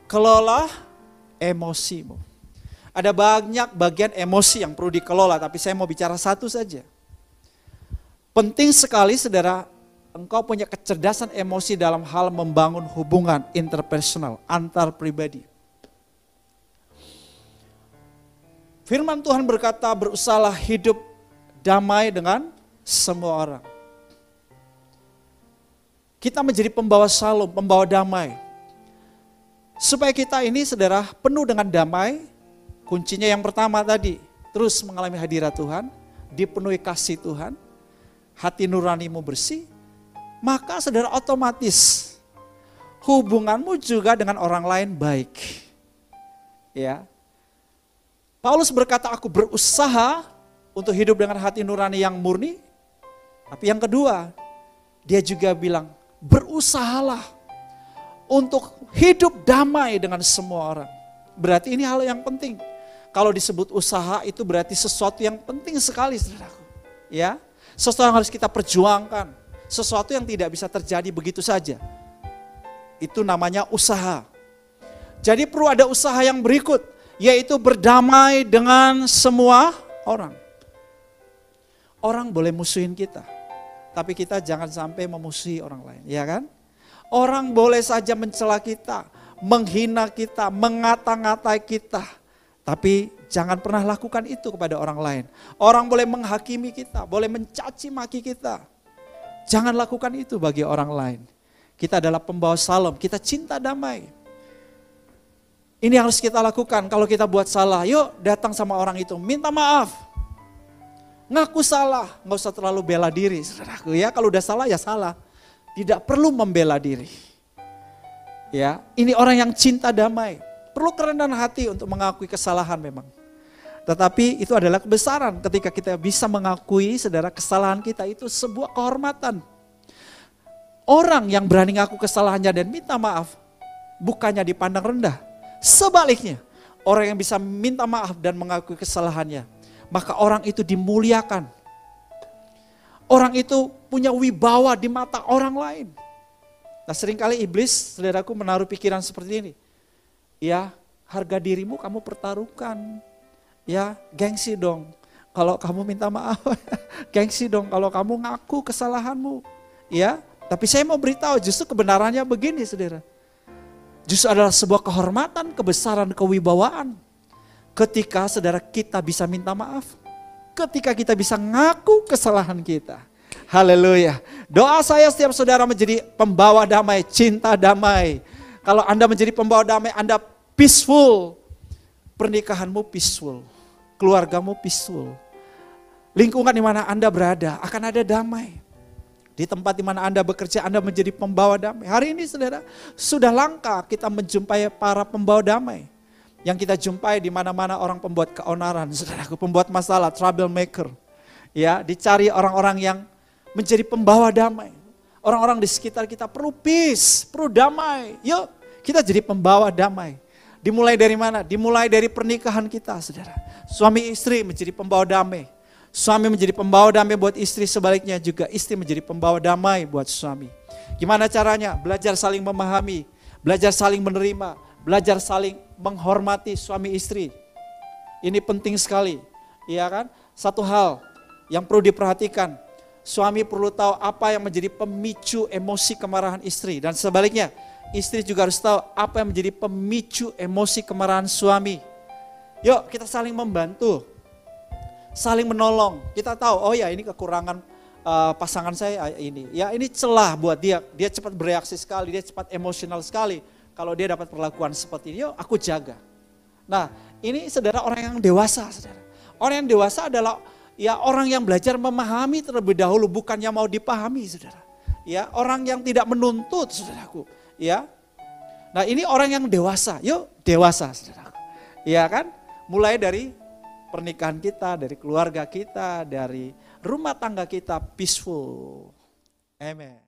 kelola emosimu. Ada banyak bagian emosi yang perlu dikelola, tapi saya mau bicara satu saja. Penting sekali saudara, engkau punya kecerdasan emosi dalam hal membangun hubungan interpersonal, antar pribadi. Firman Tuhan berkata, berusahalah hidup damai dengan semua orang. Kita menjadi pembawa shalom, pembawa damai. Supaya kita ini saudara penuh dengan damai, kuncinya yang pertama tadi, terus mengalami hadirat Tuhan, dipenuhi kasih Tuhan, hati nuranimu bersih, maka saudara otomatis hubunganmu juga dengan orang lain baik. Ya. Paulus berkata, aku berusaha untuk hidup dengan hati nurani yang murni. Tapi yang kedua, dia juga bilang, berusahalah untuk hidup damai dengan semua orang. Berarti ini hal yang penting. Kalau disebut usaha itu berarti sesuatu yang penting sekali, saudaraku. Ya, sesuatu yang harus kita perjuangkan. Sesuatu yang tidak bisa terjadi begitu saja. Itu namanya usaha. Jadi perlu ada usaha yang berikut, yaitu berdamai dengan semua orang. Orang boleh musuhin kita, tapi kita jangan sampai memusuhi orang lain, ya kan? Orang boleh saja mencela kita, menghina kita, mengata-ngatai kita, tapi jangan pernah lakukan itu kepada orang lain. Orang boleh menghakimi kita, boleh mencaci maki kita. Jangan lakukan itu bagi orang lain. Kita adalah pembawa shalom, kita cinta damai. Ini harus kita lakukan. Kalau kita buat salah, yuk datang sama orang itu, minta maaf. Ngaku salah, nggak usah terlalu bela diri, saudaraku ya. Kalau udah salah ya salah, tidak perlu membela diri. Ya, ini orang yang cinta damai, perlu kerendahan hati untuk mengakui kesalahan memang. Tetapi itu adalah kebesaran ketika kita bisa mengakui saudara kesalahan kita, itu sebuah kehormatan. Orang yang berani ngaku kesalahannya dan minta maaf, bukannya dipandang rendah. Sebaliknya, orang yang bisa minta maaf dan mengakui kesalahannya, maka orang itu dimuliakan. Orang itu punya wibawa di mata orang lain. Nah, seringkali iblis, saudaraku, menaruh pikiran seperti ini. Ya, harga dirimu kamu pertaruhkan. Ya, gengsi dong kalau kamu minta maaf. Gengsi dong kalau kamu ngaku kesalahanmu. Ya, tapi saya mau beritahu justru kebenarannya begini, saudara. Justru adalah sebuah kehormatan, kebesaran, kewibawaan. Ketika saudara kita bisa minta maaf. Ketika kita bisa ngaku kesalahan kita. Haleluya. Doa saya setiap saudara menjadi pembawa damai, cinta damai. Kalau Anda menjadi pembawa damai, Anda peaceful. Pernikahanmu peaceful. Keluargamu peaceful. Lingkungan di mana Anda berada akan ada damai. Di tempat di mana Anda bekerja, Anda menjadi pembawa damai. Hari ini saudara, sudah langka kita menjumpai para pembawa damai. Yang kita jumpai di mana-mana orang pembuat keonaran, saudaraku, pembuat masalah, troublemaker. Ya, dicari orang-orang yang menjadi pembawa damai. Orang-orang di sekitar kita perlu peace, perlu damai. Yuk, kita jadi pembawa damai. Dimulai dari mana? Dimulai dari pernikahan kita, saudara. Suami istri menjadi pembawa damai. Suami menjadi pembawa damai buat istri, sebaliknya juga istri menjadi pembawa damai buat suami. Gimana caranya? Belajar saling memahami, belajar saling menerima, belajar saling menghormati suami istri. Ini penting sekali, iya kan? Satu hal yang perlu diperhatikan, suami perlu tahu apa yang menjadi pemicu emosi kemarahan istri, dan sebaliknya, istri juga harus tahu apa yang menjadi pemicu emosi kemarahan suami. Yuk kita saling membantu, saling menolong. Kita tahu, oh ya ini kekurangan pasangan saya ini. Ya ini celah buat dia cepat bereaksi sekali, dia cepat emosional sekali. Kalau dia dapat perlakuan seperti ini, yuk aku jaga. Nah ini saudara orang yang dewasa, saudara. Orang yang dewasa adalah ya orang yang belajar memahami terlebih dahulu, bukannya mau dipahami, saudara. Ya orang yang tidak menuntut, saudaraku. Ya, nah ini orang yang dewasa, yuk dewasa, saudaraku. Ya kan? Mulai dari pernikahan kita, dari keluarga kita, dari rumah tangga kita peaceful. Amen.